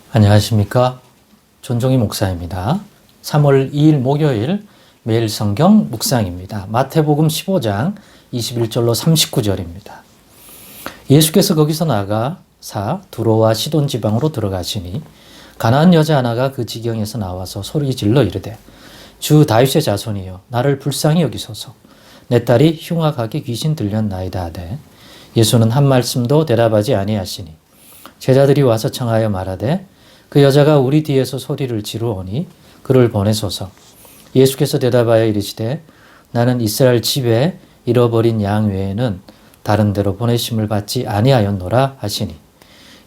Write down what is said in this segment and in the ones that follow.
안녕하십니까. 존종희 목사입니다. 3월 2일 목요일 매일 성경 묵상입니다. 마태복음 15장 21절로 39절입니다. 예수께서 거기서 나가사 두로와 시돈 지방으로 들어가시니 가나안 여자 하나가 그 지경에서 나와서 소리 질러 이르되 주 다윗의 자손이여 나를 불쌍히 여기소서. 내 딸이 흉악하게 귀신 들렸나이다 하되 예수는 한 말씀도 대답하지 아니하시니 제자들이 와서 청하여 말하되 그 여자가 우리 뒤에서 소리를 지르오니 그를 보내소서. 예수께서 대답하여 이르시되 나는 이스라엘 집에 잃어버린 양 외에는 다른 데로 보내심을 받지 아니하였노라 하시니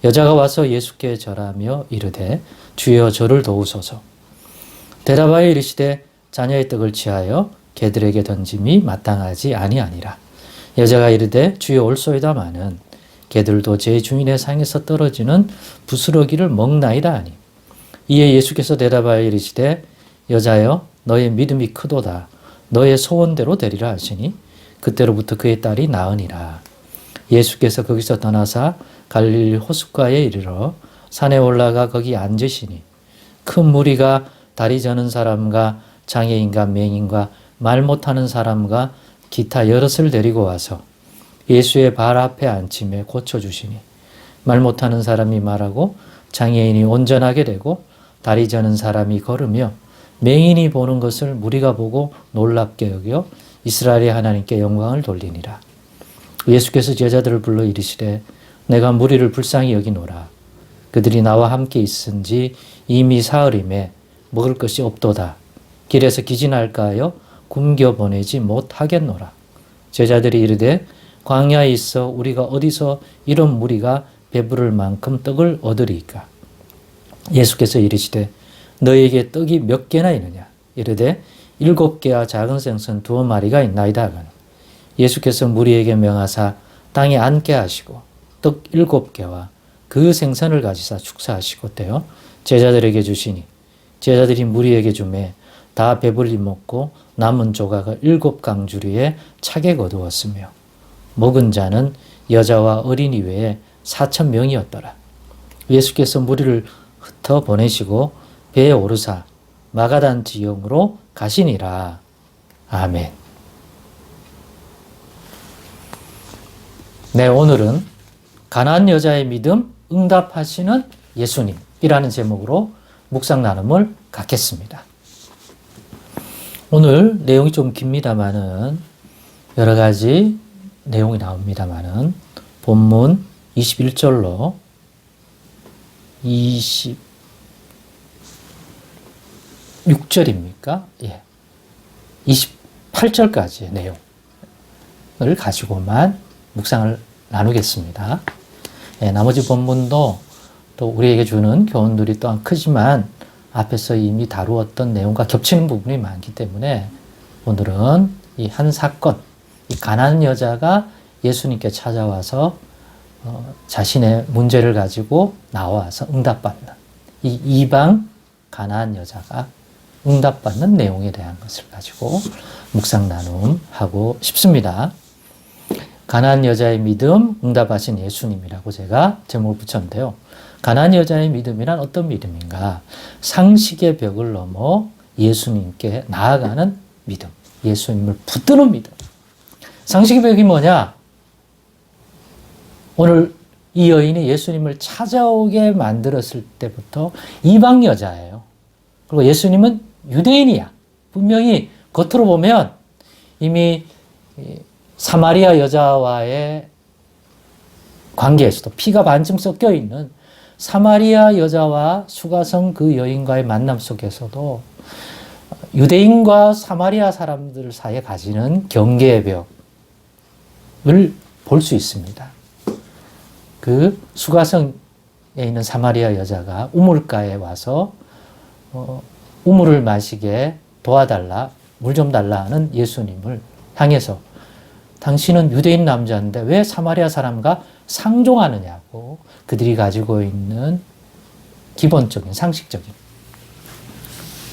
여자가 와서 예수께 절하며 이르되 주여 저를 도우소서. 대답하여 이르시되 자녀의 떡을 취하여 개들에게 던짐이 마땅하지 아니하니라. 여자가 이르되 주여 올소이다마는 개들도 제 주인의 상에서 떨어지는 부스러기를 먹나이다 하니 이에 예수께서 대답하여 이르시되 여자여 너의 믿음이 크도다. 너의 소원대로 되리라 하시니 그때로부터 그의 딸이 나으니라. 예수께서 거기서 떠나사 갈릴리 호숫가에 이르러 산에 올라가 거기 앉으시니 큰 무리가 다리 저는 사람과 장애인과 맹인과 말 못하는 사람과 기타 여럿을 데리고 와서 예수의 발 앞에 앉힘에 고쳐주시니 말 못하는 사람이 말하고 장애인이 온전하게 되고 다리 저는 사람이 걸으며 맹인이 보는 것을 무리가 보고 놀랍게 여겨 이스라엘의 하나님께 영광을 돌리니라. 예수께서 제자들을 불러 이르시되 내가 무리를 불쌍히 여기노라. 그들이 나와 함께 있은지 이미 사흘임에 먹을 것이 없도다. 길에서 기진할까 하여 굶겨 보내지 못하겠노라. 제자들이 이르되 광야에 있어 우리가 어디서 이런 무리가 배부를 만큼 떡을 얻으리이까. 예수께서 이르시되 너에게 떡이 몇 개나 있느냐. 이르되 7개와 작은 생선 2마리가 있나이다 하거늘. 예수께서 무리에게 명하사 땅에 앉게 하시고 떡 7개와 그 생선을 가지사 축사하시고 떼어 제자들에게 주시니 제자들이 무리에게 주매 다 배불리 먹고 남은 조각을 7강주리에 차게 거두었으며 먹은 자는 여자와 어린이 외에 4,000명이었더라. 예수께서 무리를 흩어 보내시고 배에 오르사 마가단 지역으로 가시니라. 아멘. 네, 오늘은 가나안 여자의 믿음 응답하시는 예수님이라는 제목으로 묵상 나눔을 갖겠습니다. 오늘 내용이 좀 깁니다만은 여러 가지 내용이 나옵니다만은 본문 21절로 26절입니까? 예. 28절까지의 내용을 가지고만 묵상을 나누겠습니다. 예, 나머지 본문도 또 우리에게 주는 교훈들이 또한 크지만 앞에서 이미 다루었던 내용과 겹치는 부분이 많기 때문에 오늘은 이 한 사건, 이 가나안 여자가 예수님께 찾아와서 자신의 문제를 가지고 나와서 응답받는 이 이방 가나안 여자가 응답받는 내용에 대한 것을 가지고 묵상 나눔하고 싶습니다. 가나안 여자의 믿음 응답하신 예수님이라고 제가 제목을 붙였는데요. 가나안 여자의 믿음이란 어떤 믿음인가? 상식의 벽을 넘어 예수님께 나아가는 믿음, 예수님을 붙드는 믿음. 상식의 벽이 뭐냐? 오늘 이 여인이 예수님을 찾아오게 만들었을 때부터 이방 여자예요. 그리고 예수님은 유대인이야. 분명히 겉으로 보면 이미 사마리아 여자와의 관계에서도 피가 반쯤 섞여 있는 사마리아 여자와 수가성 그 여인과의 만남 속에서도 유대인과 사마리아 사람들 사이에 가지는 경계의 벽을 볼 수 있습니다. 그 수가성에 있는 사마리아 여자가 우물가에 와서 우물을 마시게 도와달라, 물 좀 달라 하는 예수님을 향해서 당신은 유대인 남자인데 왜 사마리아 사람과 상종하느냐고 그들이 가지고 있는 기본적인 상식적인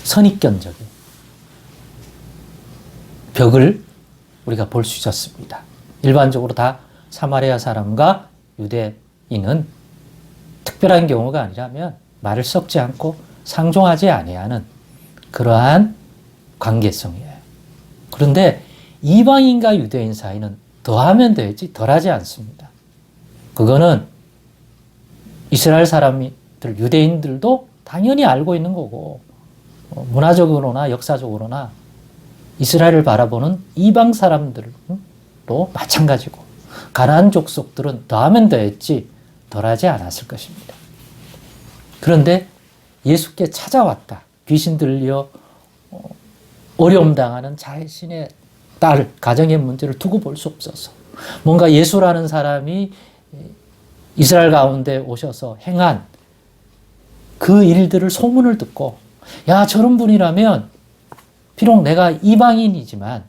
선입견적인 벽을 우리가 볼 수 있었습니다. 일반적으로 다 사마리아 사람과 유대인은 특별한 경우가 아니라면 말을 섞지 않고 상종하지 아니하는 그러한 관계성이에요. 그런데 이방인과 유대인 사이는 더하면 되지 덜하지 않습니다. 그거는 이스라엘 사람들, 유대인들도 당연히 알고 있는 거고, 문화적으로나 역사적으로나 이스라엘을 바라보는 이방 사람들도 마찬가지고, 가나안 족속들은 더하면 더했지 덜하지 않았을 것입니다. 그런데 예수께 찾아왔다. 귀신 들려 어려움 당하는 자신의 딸, 가정의 문제를 두고 볼 수 없어서 뭔가 예수라는 사람이 이스라엘 가운데 오셔서 행한 그 일들을 소문을 듣고, 야, 저런 분이라면 비록 내가 이방인이지만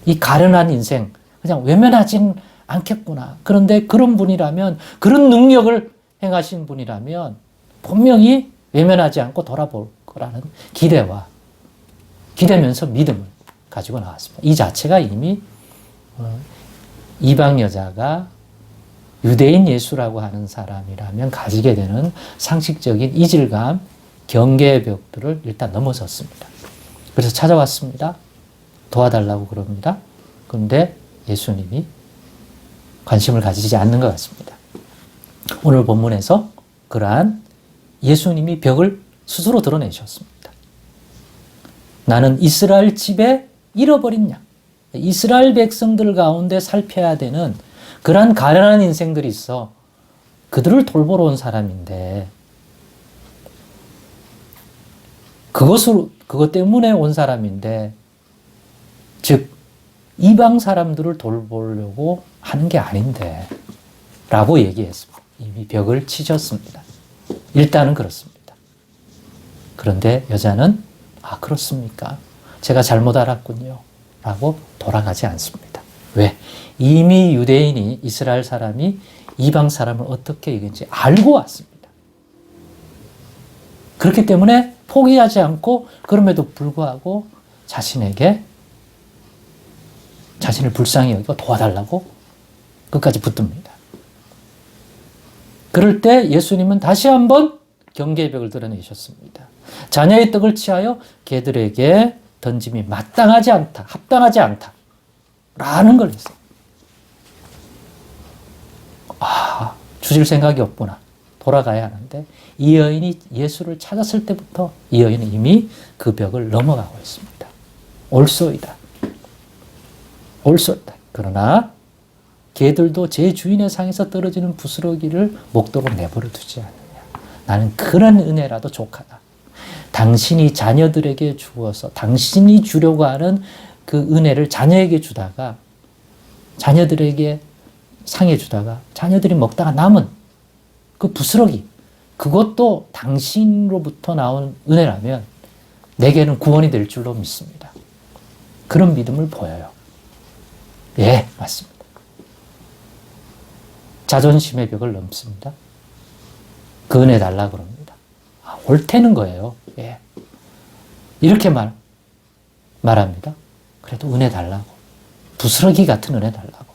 이 가련한 인생 그냥 외면하진 않겠구나. 그런데 그런 분이라면, 그런 능력을 행하신 분이라면 분명히 외면하지 않고 돌아볼 거라는 기대면서 믿음을 가지고 나왔습니다. 이 자체가 이미 이방 여자가 유대인 예수라고 하는 사람이라면 가지게 되는 상식적인 이질감, 경계의 벽들을 일단 넘어섰습니다. 그래서 찾아왔습니다. 도와달라고 그럽니다. 그런데 예수님이 관심을 가지지 않는 것 같습니다. 오늘 본문에서 그러한 예수님이 벽을 스스로 드러내셨습니다. 나는 이스라엘 집에 잃어버린 양, 이스라엘 백성들 가운데 살펴야 되는 그러한 가련한 인생들이 있어 그들을 돌보러 온 사람인데, 그것 때문에 온 사람인데, 즉 이방 사람들을 돌보려고 하는 게 아닌데 라고 얘기했습니다. 이미 벽을 치셨습니다. 일단은 그렇습니다. 그런데 여자는 그렇습니까? 제가 잘못 알았군요 라고 돌아가지 않습니다. 왜? 이미 유대인이, 이스라엘 사람이 이방 사람을 어떻게 이긴지 알고 왔습니다. 그렇기 때문에 포기하지 않고, 그럼에도 불구하고 자신을 불쌍히 여기고 도와달라고 끝까지 붙듭니다. 그럴 때 예수님은 다시 한번 경계의 벽을 드러내셨습니다. 자녀의 떡을 취하여 개들에게 던짐이 마땅하지 않다, 합당하지 않다 라는 걸 했어요. 주실 생각이 없구나. 돌아가야 하는데, 이 여인이 예수를 찾았을 때부터 이 여인은 이미 그 벽을 넘어가고 있습니다. 옳소이다. 옳소이다. 그러나 개들도 제 주인의 상에서 떨어지는 부스러기를 목도로 내버려 두지 않느냐. 나는 그런 은혜라도 족하다. 당신이 자녀들에게 주어서 당신이 주려고 하는 그 은혜를 자녀에게 주다가, 자녀들에게 상해 주다가 자녀들이 먹다가 남은 그 부스러기, 그것도 당신으로부터 나온 은혜라면 내게는 구원이 될 줄로 믿습니다. 그런 믿음을 보여요. 예, 맞습니다. 자존심의 벽을 넘습니다. 그 은혜 달라고 그럽니다. 옳다는 거예요. 예. 이렇게 말합니다. 그래도 은혜 달라고. 부스러기 같은 은혜 달라고.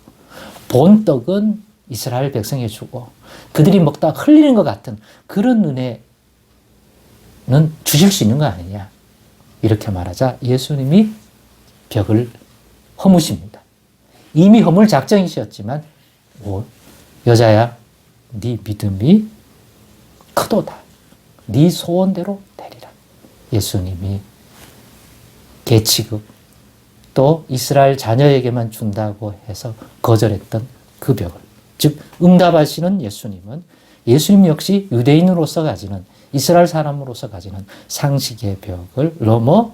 본 떡은 이스라엘 백성에 주고 그들이 먹다 흘리는 것 같은 그런 은혜는 주실 수 있는 거 아니냐. 이렇게 말하자 예수님이 벽을 허무십니다. 이미 허물 작정이셨지만, 여자야, 네 믿음이 크도다. 네 소원대로 되리라. 예수님이 개취급, 또 이스라엘 자녀에게만 준다고 해서 거절했던 그 벽을, 즉 응답하시는 예수님 역시 유대인으로서 가지는, 이스라엘 사람으로서 가지는 상식의 벽을 넘어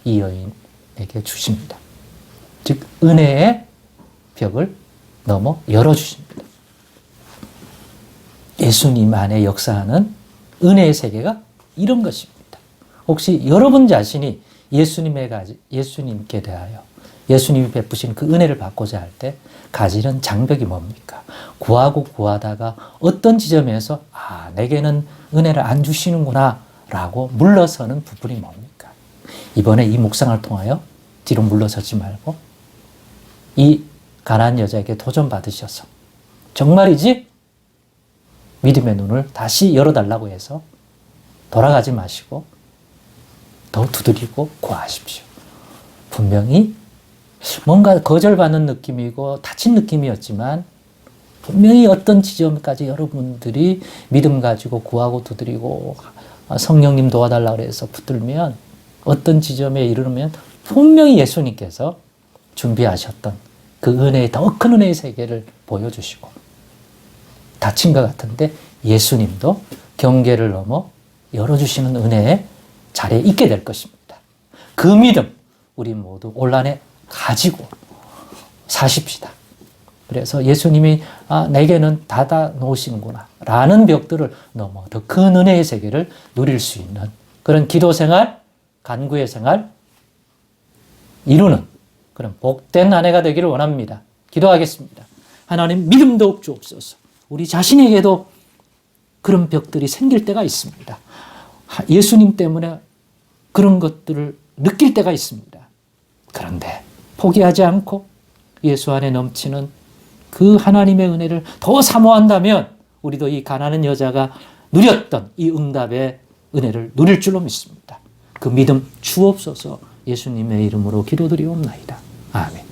이 여인에게 주십니다. 즉 은혜의 벽을 넘어 열어주십니다. 예수님 안에 역사하는 은혜의 세계가 이런 것입니다. 혹시 여러분 자신이 예수님께 대하여 예수님이 베푸신 그 은혜를 받고자 할 때 가지는 장벽이 뭡니까? 구하다가 어떤 지점에서 내게는 은혜를 안 주시는구나 라고 물러서는 부분이 뭡니까? 이번에 이 묵상을 통하여 뒤로 물러서지 말고 이 가난한 여자에게 도전받으셔서 정말이지? 믿음의 눈을 다시 열어달라고 해서 돌아가지 마시고 더 두드리고 구하십시오. 분명히 뭔가 거절받는 느낌이고 다친 느낌이었지만 분명히 어떤 지점까지 여러분들이 믿음 가지고 구하고 두드리고 성령님 도와달라고 해서 붙들면 어떤 지점에 이르면 분명히 예수님께서 준비하셨던 그 은혜의 더 큰 은혜의 세계를 보여주시고 다친 것 같은데 예수님도 경계를 넘어 열어주시는 은혜의 자리에 있게 될 것입니다. 그 믿음 우리 모두 올 한해 가지고 사십시다. 그래서 예수님이 내게는 닫아 놓으시는구나 라는 벽들을 넘어 더 큰 은혜의 세계를 누릴 수 있는 그런 기도 생활, 간구의 생활 이루는 그런 복된 한 해가 되기를 원합니다. 기도하겠습니다. 하나님 믿음도 주옵소서. 우리 자신에게도 그런 벽들이 생길 때가 있습니다. 예수님 때문에 그런 것들을 느낄 때가 있습니다. 그런데 포기하지 않고 예수 안에 넘치는 그 하나님의 은혜를 더 사모한다면 우리도 이 가난한 여자가 누렸던 이 응답의 은혜를 누릴 줄로 믿습니다. 그 믿음 주옵소서. 예수님의 이름으로 기도드리옵나이다. 아멘.